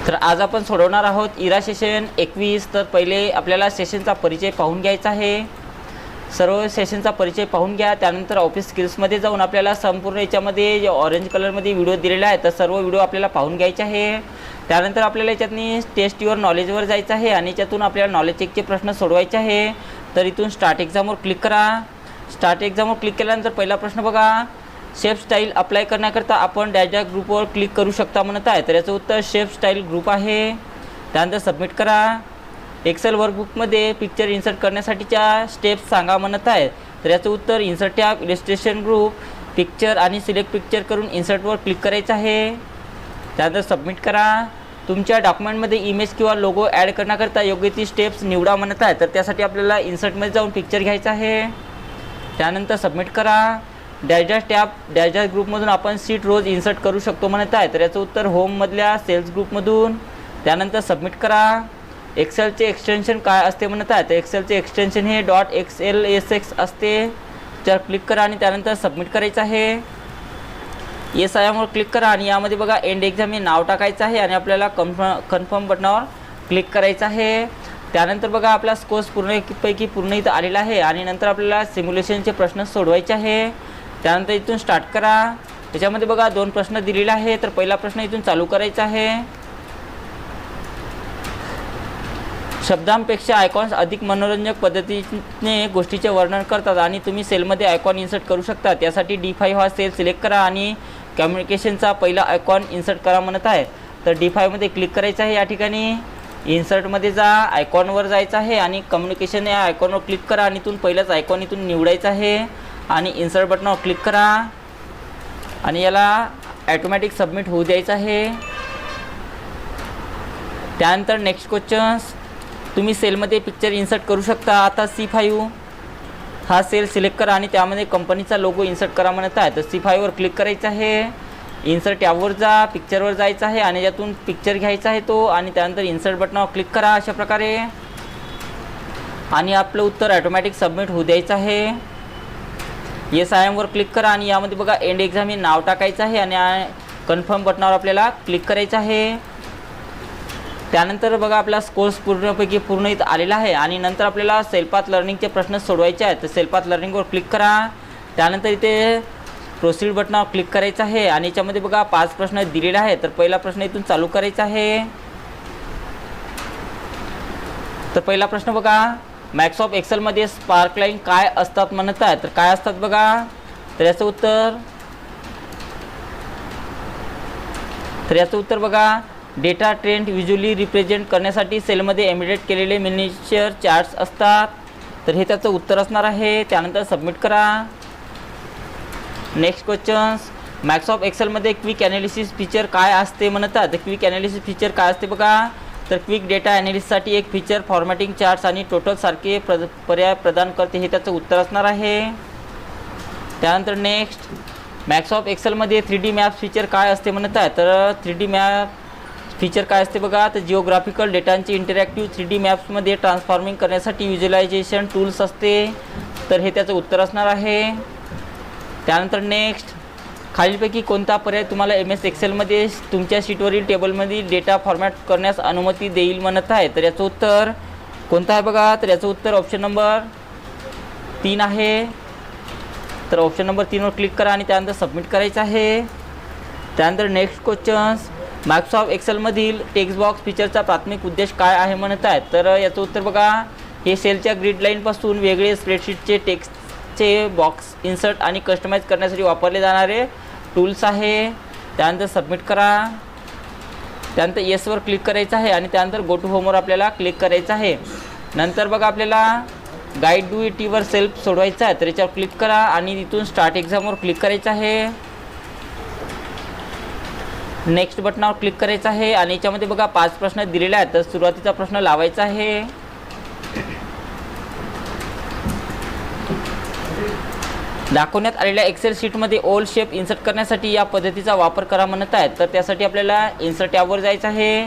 तर आज आपण सोडवणार आहोत इरा सेशन 21। तर पहिले आपल्याला सेशनचा परिचय पाहून घ्यायचा आहे। सर्व सेशनचा परिचय पाहून घ्या। त्यानंतर ऑफिस स्किल्समध्ये जाऊन आपल्याला संपूर्ण याच्यामध्ये जे ऑरेंज कलरमध्ये व्हिडिओ दिलेला आहे तर सर्व व्हिडिओ आपल्याला पाहून घ्यायचे आहे। त्यानंतर आपल्याला याच्यातनी टेस्ट युअर नॉलेजवर जायचं आहे आणि याच्यातून आपल्याला नॉलेज चेकचे प्रश्न सोडवायचे आहे। तर इथून स्टार्ट एक्झामवर क्लिक करा। स्टार्ट एक्झामवर क्लिक केल्यानंतर पहिला प्रश्न बघा, शेप स्टाईल अप्लाय करण्याकरता आपण डॅश डॅश ग्रुपवर क्लिक करू शकता म्हणत आहे। तर याचं उत्तर शेप स्टाईल ग्रुप आहे। त्यानंतर सबमिट करा। एक्सेल वर्कबुकमध्ये पिक्चर इन्सर्ट करण्यासाठीच्या स्टेप्स सांगा म्हणत आहे। तर याचं उत्तर insert tab, illustration group, picture आणि सिलेक्ट पिक्चर करून इन्सर्टवर क्लिक करायचं आहे। त्यानंतर सबमिट करा। तुमच्या डॉक्युमेंटमध्ये इमेज किंवा लोगो ॲड करण्याकरता योग्य ती स्टेप्स निवडा म्हणत आहे। तर त्यासाठी आपल्याला इन्सर्टमध्ये जाऊन पिक्चर घ्यायचं आहे। त्यानंतर सबमिट करा। Dash dash tab dash dash ग्रुपमधून आपण सीट रोज इन्सर्ट करू शकतो म्हणत आहे। तर याचं उत्तर होममधल्या सेल्स ग्रुपमधून। त्यानंतर सबमिट करा। एक्सेलचे एक्सटेन्शन काय असते म्हणत आहे। तर एक्सेलचे एक्सटेन्शन हे .xlsx असते। तर क्लिक करा आणि त्यानंतर सबमिट करायचं आहे। येस आय एमवर क्लिक करा आणि यामध्ये बघा एंड एक्झाम हे नाव टाकायचं आहे आणि आपल्याला कन्फर्म बटनावर क्लिक करायचं आहे। त्यानंतर बघा आपला स्कोर्स पूर्णपैकी पूर्ण इथं आलेला आहे आणि नंतर आपल्याला सिम्युलेशनचे प्रश्न सोडवायचे आहे। त्यानंतर इथून स्टार्ट करा। त्याच्यामध्ये बघा 2 प्रश्न दिलेले आहे। तर पहिला प्रश्न इथून चालू करायचा आहे। शब्दांपेक्षा आयकॉन्स अधिक मनोरंजक पद्धतीने गोष्टीचे वर्णन करतात आणि तुम्ही सेलमध्ये आयकॉन इन्सर्ट करू शकता। त्यासाठी D5 हा सेल सिलेक्ट करा आणि कम्युनिकेशनचा पहिला आयकॉन इन्सर्ट करा म्हणत आहे। तर D5 मध्ये क्लिक करायचं आहे। या ठिकाणी इन्सर्टमध्ये जा, आयकॉनवर जायचं आहे आणि कम्युनिकेशन या आयकॉनवर क्लिक करा आणि इथून पहिलाच आयकॉन इथून निवडायचा आहे आणि इन्सर्ट बटनावर क्लिक करा आणि याला ॲटोमॅटिक सबमिट होऊ द्यायचं आहे। त्यानंतर नेक्स्ट क्वेश्चन्स, तुम्ही सेलमध्ये पिक्चर इन्सर्ट करू शकता। आता C5 हा सेल सिलेक्ट करा आणि त्यामध्ये कंपनीचा लोगो इन्सर्ट करा म्हणत आहे। तर C5 वर क्लिक करायचं आहे। इन्सर्ट यावर जा, पिक्चरवर जायचं आहे आणि यातून पिक्चर घ्यायचा आहे तो आणि त्यानंतर इन्सर्ट बटनावर क्लिक करा अशा प्रकारे आणि आपलं उत्तर ॲटोमॅटिक सबमिट होऊ द्यायचं आहे। येस आय एमवर क्लिक करा आणि यामध्ये बघा एंड एक्झाम हे नाव टाकायचं आहे आणि कन्फर्म बटनावर आपल्याला क्लिक करायचं आहे। त्यानंतर बघा आपला स्कोर्स पूर्णपैकी पूर्ण इथं आलेला आहे आणि नंतर आपल्याला सेल्फपाथ लर्निंगचे प्रश्न सोडवायचे आहेत। तर सेल्फपाथ लर्निंगवर क्लिक करा। त्यानंतर इथे प्रोसीड बटनावर क्लिक करायचं आहे आणि याच्यामध्ये बघा 5 प्रश्न दिलेले आहेत। तर पहिला प्रश्न इथून चालू करायचा आहे। तर पहिला प्रश्न बघा, मायक्रोसॉफ्ट एक्सेलमध्ये स्पार्कलाइन काय असतात म्हणत आहे। तर काय असतात बघा, तर याचं उत्तर बघा, डेटा ट्रेंड व्हिज्युअली रिप्रेझेंट करण्यासाठी सेलमध्ये एम्बेडेड केलेले मिनिचर चार्ट्स असतात। तर हे त्याचं उत्तर असणार आहे। त्यानंतर सबमिट करा। नेक्स्ट क्वेश्चन्स, मायक्रोसॉफ्ट एक्सेलमध्ये क्विक ॲनालिसिस फीचर काय असते म्हणत आहे। तर क्विक ॲनालिसिस फीचर काय असते बघा, तर क्विक डेटा ॲनालिसिससाठी एक फीचर फॉर्मॅटिंग चार्ट्स आणि टोटल सारखे पर्याय प्रदान करते। हे त्याचं उत्तर असणार आहे। त्यानंतर नेक्स्ट, मायक्रोसॉफ्ट एक्सेलमध्ये 3D मॅप्स फीचर काय असते म्हणत आहे। तर 3D मॅप फीचर काय असते बघा, तर जिओग्राफिकल डेटांची इंटरॅक्टिव्ह 3D मॅप्समध्ये ट्रान्सफॉर्मिंग करण्यासाठी व्हिज्युअलायझेशन टूल्स असते। तर हे त्याचं उत्तर असणार आहे। त्यानंतर नेक्स्ट, खालीलपैकी कोणता पर्याय तुम्हाला MS एक्सेलमध्ये तुमच्या शीटवरील टेबलमधील डेटा फॉर्मॅट करण्यास अनुमती देईल म्हणत आहे। तर याचं उत्तर कोणतं आहे बघा, तर याचं उत्तर ऑप्शन नंबर 3 आहे। तर ऑप्शन नंबर 3 वर क्लिक करा आणि त्यानंतर सबमिट करायचं आहे। त्यानंतर नेक्स्ट क्वेश्चन्स, मायक्रोसॉफ्ट एक्सेलमधील टेक्स्ट बॉक्स फीचरचा प्राथमिक उद्देश काय आहे म्हणत आहे। तर याचं उत्तर बघा, हे सेलच्या ग्रीड लाईनपासून वेगळे स्प्रेडशीटचे टेक्स्टचे बॉक्स इन्सर्ट आणि कस्टमाइज करण्यासाठी वापरले जाणारे टूल्स आहे। त्यानंतर सबमिट करा। त्यानंतर येसवर क्लिक करायचं आहे आणि त्यानंतर गो टू होमवर आपल्याला क्लिक करायचं आहे। नंतर बघा आपल्याला गाईड डू इटीवर सेल्फ सोडवायचं आहे। तर याच्यावर क्लिक करा आणि तिथून स्टार्ट एक्झामवर क्लिक करायचं आहे। नेक्स्ट बटनावर क्लिक करायचं आहे आणि याच्यामध्ये बघा 5 प्रश्न दिलेले आहेत। तर सुरुवातीचा प्रश्न लावायचा आहे। दाखवण्यात आलेल्या एक्सेल शीटमध्ये ओल शेप इन्सर्ट करण्यासाठी या पद्धतीचा वापर करा म्हणत आहे। तर त्यासाठी आपल्याला इन्सर्ट टॅबवर जायचं आहे।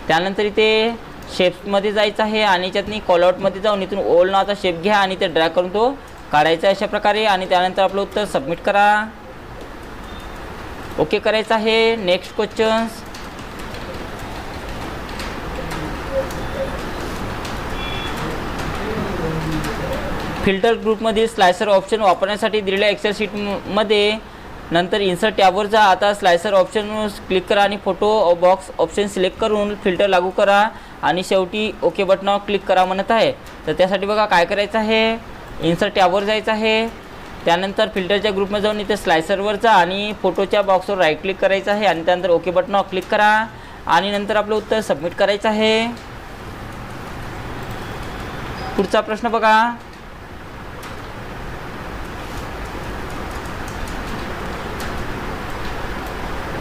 त्यानंतर इथे शेप्समध्ये जायचं आहे आणि याच्यातनी कॉलआउटमध्ये जाऊन इथून ओल नावाचा शेप घ्या आणि ते ड्रॅग करून तो काढायचा अशा प्रकारे आणि त्यानंतर आपलं उत्तर सबमिट करा। ओके करायचं आहे। नेक्स्ट क्वेश्चन्स, फिल्टर ग्रुपमधील स्लायसर ऑप्शन वापरण्यासाठी दिलेल्या एक्सेल शीटमध्ये नंतर इन्सर्ट टॅबवर जा. आता स्लायसर ऑप्शनवर क्लिक करा आणि फोटो बॉक्स ऑप्शन सिलेक्ट करून फिल्टर लागू करा आणि शेवटी ओके बटनावर क्लिक करा म्हणत आहे. तर त्यासाठी बघा काय करायचं आहे, इन्सर्ट टॅबवर जायचं आहे. त्यानंतर फिल्टरच्या ग्रुपमध्ये जाऊन इथे स्लायसरवर जा आणि फोटोच्या बॉक्सवर राईट क्लिक करायचं आहे आणि त्यानंतर ओके बटनावर क्लिक करा आणि नंतर आपलं उत्तर सबमिट करायचं आहे. पुढचा प्रश्न बघा.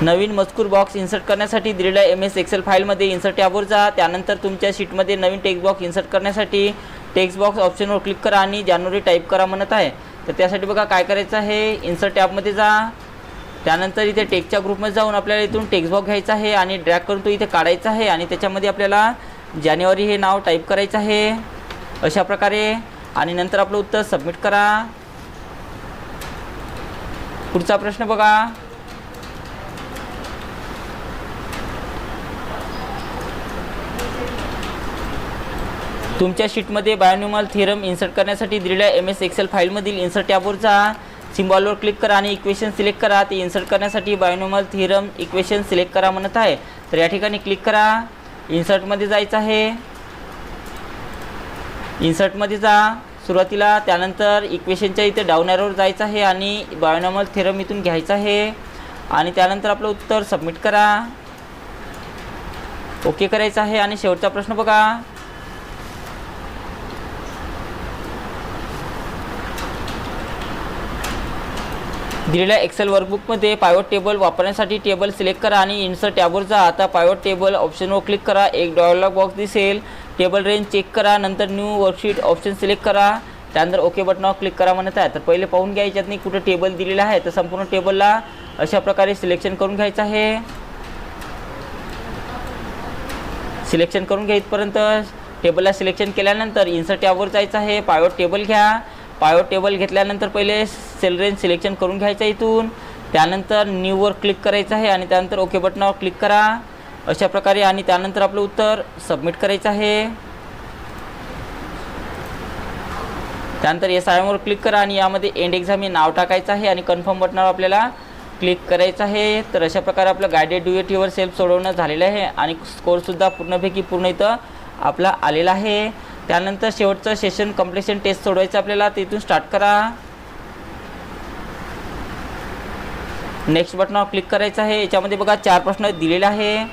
नवीन मजकूर बॉक्स इन्सर्ट करण्यासाठी दिलेल्या MS एक्सेल फाईलमध्ये इन्सर्ट टॅबवर जा. त्यानंतर तुमच्या शीटमध्ये नवीन टेक्स्ट बॉक्स इन्सर्ट करण्यासाठी टेक्स्ट बॉक्स ऑप्शनवर क्लिक करा आणि जानेवारी टाईप करा म्हणत आहे. तर त्यासाठी बघा काय करायचं आहे, इन्सर्ट टॅबमध्ये जा. त्यानंतर इथे टेक्स्टच्या ग्रुपमध्ये जाऊन आपल्याला इथून टेक्स्ट बॉक्स घ्यायचा आहे आणि ड्रॅग करून तो इथे काढायचा आहे आणि त्याच्यामध्ये आपल्याला जानेवारी हे नाव टाईप करायचं आहे अशा प्रकारे आणि नंतर आपलं उत्तर सबमिट करा. पुढचा प्रश्न बघा. तुमच्या शीटमध्ये बायोन्यूमल थिअरम इन्सर्ट करण्यासाठी दिलेल्या MS एक्सेल फाईलमधील इन्सर्ट टॅबवर जा. सिम्बॉलवर क्लिक करा आणि इक्वेशन सिलेक्ट करा. ते इन्सर्ट करण्यासाठी बायोन्यूमल थिअरम इक्वेशन सिलेक्ट करा म्हणत आहे. तर या ठिकाणी क्लिक करा, इन्सर्टमध्ये जायचं आहे. इन्सर्टमध्ये जा सुरुवातीला. त्यानंतर इक्वेशनच्या इथे डाऊन ॲरोवर जायचं आहे आणि बायोन्यूमल थिअरम इथून घ्यायचं आहे आणि त्यानंतर आपलं उत्तर सबमिट करा, ओके करायचं आहे. आणि शेवटचा प्रश्न बघा. दिलेल्या एक्सेल वर्कबुकमध्ये पायवट टेबल वापरण्यासाठी टेबल सिलेक्ट करा आणि इन्सर्ट टॅबवर जा. आता पायवट टेबल ऑप्शनवर क्लिक करा. एक डायलॉग बॉक्स दिसेल. टेबल रेंज चेक करा. नंतर न्यू वर्कशीट ऑप्शन सिलेक्ट करा. त्यानंतर ओके बटनावर क्लिक करा म्हणत आहे. तर पहिले पाहून घ्या याच्यात कुठे टेबल दिलेला आहे. तर संपूर्ण टेबलला अशा प्रकारे सिलेक्शन करून घ्यायचं आहे. सिलेक्शन करून घ्या इथपर्यंत. टेबलला सिलेक्शन केल्यानंतर इन्सर्ट टॅबवर जायचं आहे. पायवट टेबल घ्या. पायवट टेबल घेतल्यानंतर पहिले सेल रेंज सिलेक्शन करून घ्यायचं इथून. त्यानंतर न्यूवर क्लिक करायचं आहे आणि त्यानंतर ओके बटनावर क्लिक करा अशा प्रकारे आणि त्यानंतर आपलं उत्तर सबमिट करायचं आहे. त्यानंतर SIMवर क्लिक करा आणि यामध्ये एंड एक्झाम हे नाव टाकायचं आहे आणि कन्फर्म बटनावर आपल्याला क्लिक करायचं आहे. तर अशा प्रकारे आपलं गायडेड ड्युएटीवर सेल्फ सोडवणं झालेलं आहे आणि स्कोअरसुद्धा पूर्णपैकी पूर्ण इथं आपला आलेला आहे. त्यानंतर शेवटचं सेशन कम्प्लिशन टेस्ट सोडवायचं आपल्याला. तिथून स्टार्ट करा. नेक्स्ट बटनावर क्लिक करायचं आहे. याच्यामध्ये बघा 4 प्रश्न दिलेले आहे.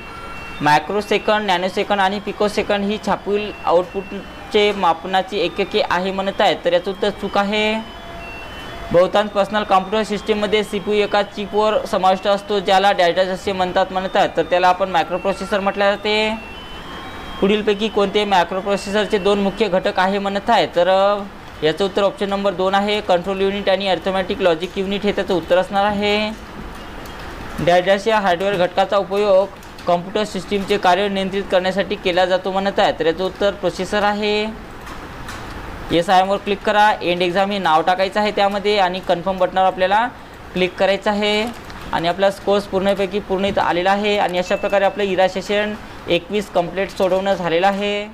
मायक्रो सेकंड, नॅनो सेकंड आणि पिको सेकंड ही छापील आउटपुटचे मापनाची एकके आहे म्हणत आहेत. तर याचं उत्तर चूक आहे. बहुतांश पर्सनल कॉम्प्युटर सिस्टीममध्ये CPU एका चिपवर समाविष्ट असतो ज्याला डाटा जसे म्हणतात म्हणत आहेत. तर त्याला आपण मायक्रो प्रोसेसर म्हटले जाते. पुढीलपैकी कोणते मायक्रो प्रोसेसरचे 2 मुख्य घटक आहे म्हणत आहे. तर याचं उत्तर ऑप्शन नंबर 2 आहे. कंट्रोल युनिट आणि अर्थमॅटिक लॉजिक युनिट हे त्याचं उत्तर असणार आहे. डाटाच्या हार्डवेअर घटकाचा उपयोग कॉम्प्युटर सिस्टीमचे कार्य नियंत्रित करण्यासाठी केला जातो म्हणत आहे. तर याचं उत्तर प्रोसेसर आहे. SIMवर क्लिक करा. एंड एक्झाम हे नाव टाकायचं आहे त्यामध्ये आणि कन्फर्म बटनावर आपल्याला क्लिक करायचं आहे आणि आपला स्कोर्स पूर्णपैकी पूर्ण इथं आलेला आहे. आणि अशा प्रकारे आपलं इरा सेशन 21 कंप्लीट सोडवणं झालेलं आहे.